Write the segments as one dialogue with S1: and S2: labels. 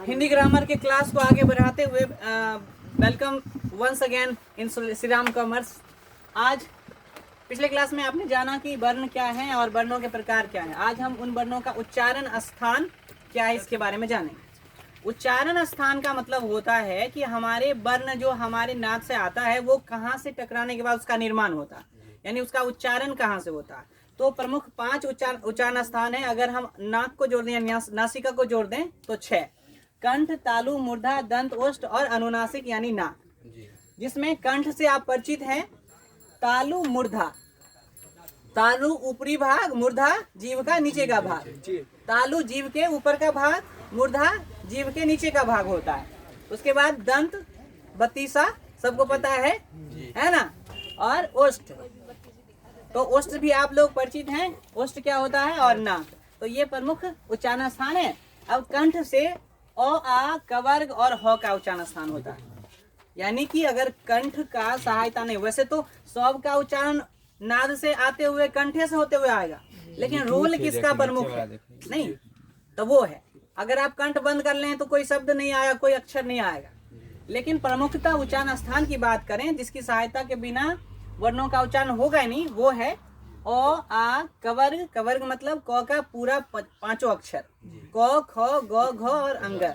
S1: Hindi grammar के class को आगे बढ़ाते हुए welcome once again in Shri Ram Commerce. आज पिछले क्लास में आपने जाना कि वर्ण क्या है और वर्णों के प्रकार क्या हैं। आज हम उन वर्णों का उच्चारण स्थान क्या है इसके बारे में जानेंगे। उच्चारण स्थान का मतलब होता है कि हमारे वर्ण जो हमारे नाक से आता है वो कहाँ से टकराने के बाद उसका निर्माण होता है, यानी उसका उच्चारण कहाँ से होता है। तो प्रमुख 5 उच्चारण स्थान है। अगर हम नाक को जोड़ दें, नासिका को जोड़ दें तो 6: कंठ, तालु, मूर्धा, दंत, ओष्ठ और अनुनासिक यानी नाक। जिसमें कंठ से आप परिचित हैं। तालु मूर्धा, तालु ऊपरी भाग, मूर्धा जीभ का नीचे का भाग। तालु जीभ के ऊपर का भाग, मूर्धा जीभ के नीचे का भाग होता है। उसके बाद दंत, बत्तीसा सबको पता है ना, और ओष्ठ। तो ओष्ठ भी आप लोग परिचित हैं, ओष्ठ क्या होता है, और नाक। तो ये प्रमुख उच्चारण स्थान है। अब कंठ से अ, आ, कवर्ग और ह का उच्चारण स्थान होता है। यानी कि अगर कंठ का सहायता नहीं, वैसे तो सब का उच्चारण नाद से आते हुए कंठे से होते हुए आएगा, लेकिन रोल किसका प्रमुख है नहीं, तो वो है। अगर आप कंठ बंद कर लें तो कोई शब्द नहीं आएगा, कोई अक्षर नहीं आएगा। लेकिन प्रमुखता उच्चारण स्थान की बात करें जिसकी सहायता के बिना वर्णों का उच्चारण होगा नहीं, वो है अ, आ, कवर्ग। कवर्ग मतलब क का पूरा 5 अक्षर, क, ख, ग, घ और अंगर,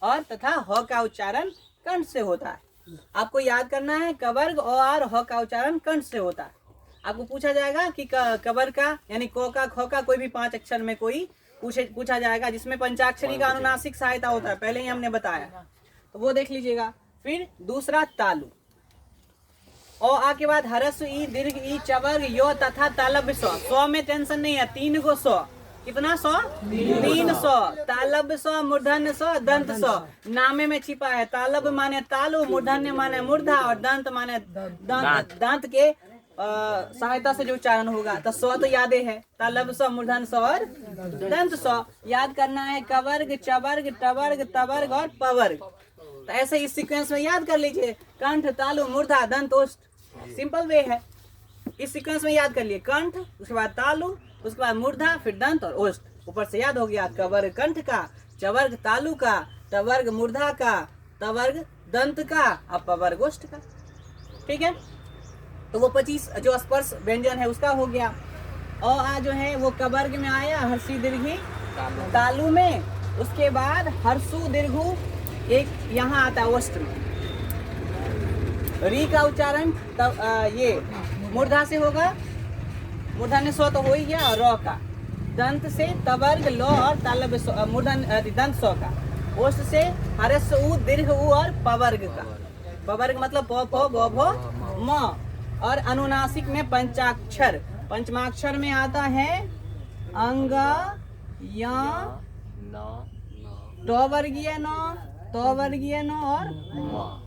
S1: और तथा ह का उच्चारण कंठ से होता है। आपको याद करना है कवर्ग अ और ह का उच्चारण कंठ से होता है। आपको पूछा जाएगा कि कवर्ग का यानी क का, ख का कोई भी 5 अक्षर में कोई पूछा जाएगा जिसमें पंचाक्षरी का अनुनासिक सहायता होता है, पहले ही हमने बताया, तो वो देख लीजिएगा। फिर दूसरा तालु, और आ के बाद हरस, ई, दीर्घ, ई, चवर्ग, यो तथा तालब सौ। 100 में टेंशन नहीं है, 3 को 100। कितना 100? 300। तालब 100, मूर्धन्य 100, दंत 100। नामे में छिपा है। तालब माने तालु, मूर्धन्य माने मूर्धा और दंत माने दंत। दांत के सहायता से जो उच्चारण होगा, तो 100 तो याद है। तालब 100, मूर्धन्य 100 और दंत 100। याद करना है कवर्ग, चवर्ग, टवर्ग, तवर्ग और पवर्ग। तो ऐसे इस सीक्वेंस में याद कर लीजिए, कंठ, तालु, मूर्धा, दंत, ओष्ठ। सिंपल वे है, इस सीक्वेंस में याद कर लिए। कंठ, उसके बाद तालु, उसके बाद मूर्धा, फिर दंत और ओष्ठ। ऊपर से याद हो गया कवर्ग कंठ का, चवर्ग तालु का, टवर्ग मूर्धा का, तवर्ग दंत का और पवर्ग ओष्ठ का। ठीक है, तो वो 25 जो स्पर्श व्यंजन है उसका हो गया। और आ जो है वो कवर्ग में आया, हर्षी दीर्घी तालु में। उसके बाद हर्षु दीर्घु एक यहाँ आता है ओष्ठ में। री का उच्चारण ये मूर्धा से होगा, मूर्धा ने 100 तो हो ही गया। और र का दंत से तवर्ग लो और तालब मूर्धन दंत 100 का। ओष्ठ से हरस, उ, दीर्घ उ और पवर्ग का। पवर्ग मतलब प, प, ब, भ, म। और अनुनासिक में पंचाक्षर, पंचमाक्षर में आता है अंग, या, ट वर्गीय न, त वर्गीय न और म।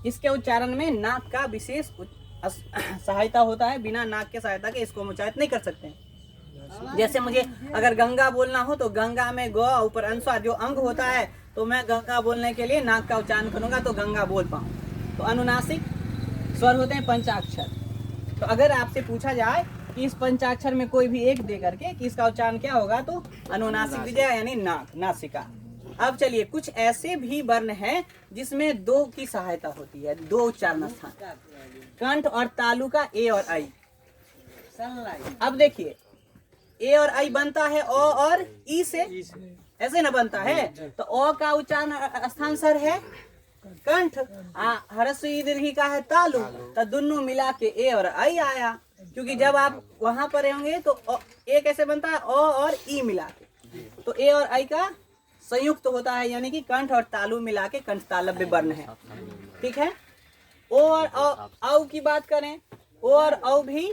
S1: इसके उच्चारण में नाक का विशेष सहायता होता है। बिना नाक के सहायता के इसको हम उच्चारित नहीं कर सकते। जैसे मुझे अगर गंगा बोलना हो तो गंगा में ग ऊपर अनुस्वार जो अंग होता है, तो मैं गंगा बोलने के लिए नाक का उच्चारण करूंगा तो गंगा बोल पाऊँ। तो अनुनासिक स्वर होते हैं पंचाक्षर। तो अगर आपसे पूछा जाए कि इस पंचाक्षर में कोई भी एक दे करके कि इसका उच्चारण क्या होगा, तो अनुनासिक दीजिएगा यानी नाक, नासिका। अब चलिए, कुछ ऐसे भी वर्ण हैं जिसमें 2 की सहायता होती है, 2 उच्चारण स्थान। कंठ और तालु का ए और आई। अब देखिए, ए और आई बनता है ओ और ई से, ऐसे ना बनता है। तो ओ का उच्चारण स्थान सर है कंठ, हरस्व ई दीर्घी का है तालु। तो दोनों मिला के ए और आई आया। क्योंकि जब आप वहां पर होंगे तो ए कैसे बनता है, ओ और ई मिला के, तो ए और आई का संयुक्त होता है, यानी कि कंठ और तालु मिला के कंठ तालव्य वर्ण है। ठीक है। ओ और औ की बात करें, ओ और औ भी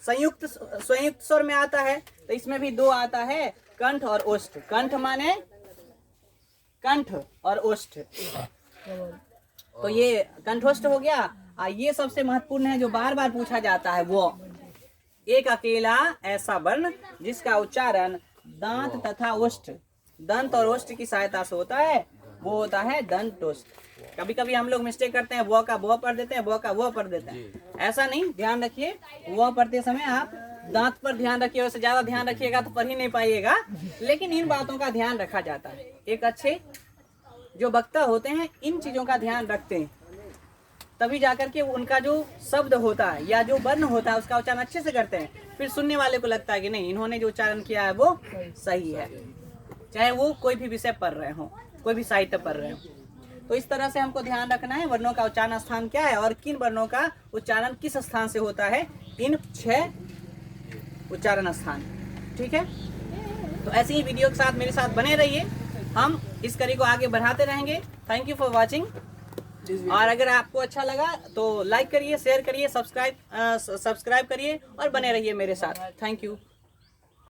S1: संयुक्त स्वर में आता है। तो इसमें भी 2 आता है, कंठ और ओष्ठ। कंठ माने कंठ और ओष्ठ, तो ये कंठोष्ठ हो गया। ये सबसे महत्वपूर्ण है जो बार बार पूछा जाता है, वो एक अकेला ऐसा वर्ण जिसका उच्चारण दांत तथा ओष्ठ, दंत और ओष्ठ की सहायता से होता है, वो होता है दंतोष्ठ। कभी कभी हम लोग मिस्टेक करते हैं, वो का वो पढ़ देते हैं, वो का वो पढ़ देते हैं। ऐसा नहीं, ध्यान रखिए, वो पढ़ते समय आप दांत पर ध्यान रखिए। उससे ज्यादा ध्यान रखिएगा तो पढ़ ही नहीं पाइएगा, लेकिन इन बातों का ध्यान रखा जाता है। एक अच्छे जो वक्ता होते हैं इन चीज़ों का ध्यान रखते हैं, तभी जाकर के उनका जो शब्द होता है या जो वर्ण होता है उसका उच्चारण अच्छे से करते हैं। फिर सुनने वाले को लगता है कि नहीं, इन्होंने जो उच्चारण किया है वो सही है, चाहे वो कोई भी विषय पढ़ रहे हो, कोई भी साहित्य पढ़ रहे हो। तो इस तरह से हमको ध्यान रखना है वर्णों का उच्चारण स्थान क्या है और किन वर्णों का उच्चारण किस स्थान से होता है, इन 6 उच्चारण स्थान। ठीक है, तो ऐसे ही वीडियो के साथ मेरे साथ बने रहिए, हम इस कड़ी को आगे बढ़ाते रहेंगे। Thank you for watching. और अगर आपको अच्छा लगा तो लाइक करिए, शेयर करिए, सब्सक्राइब करिए और बने रहिए मेरे साथ। Thank you.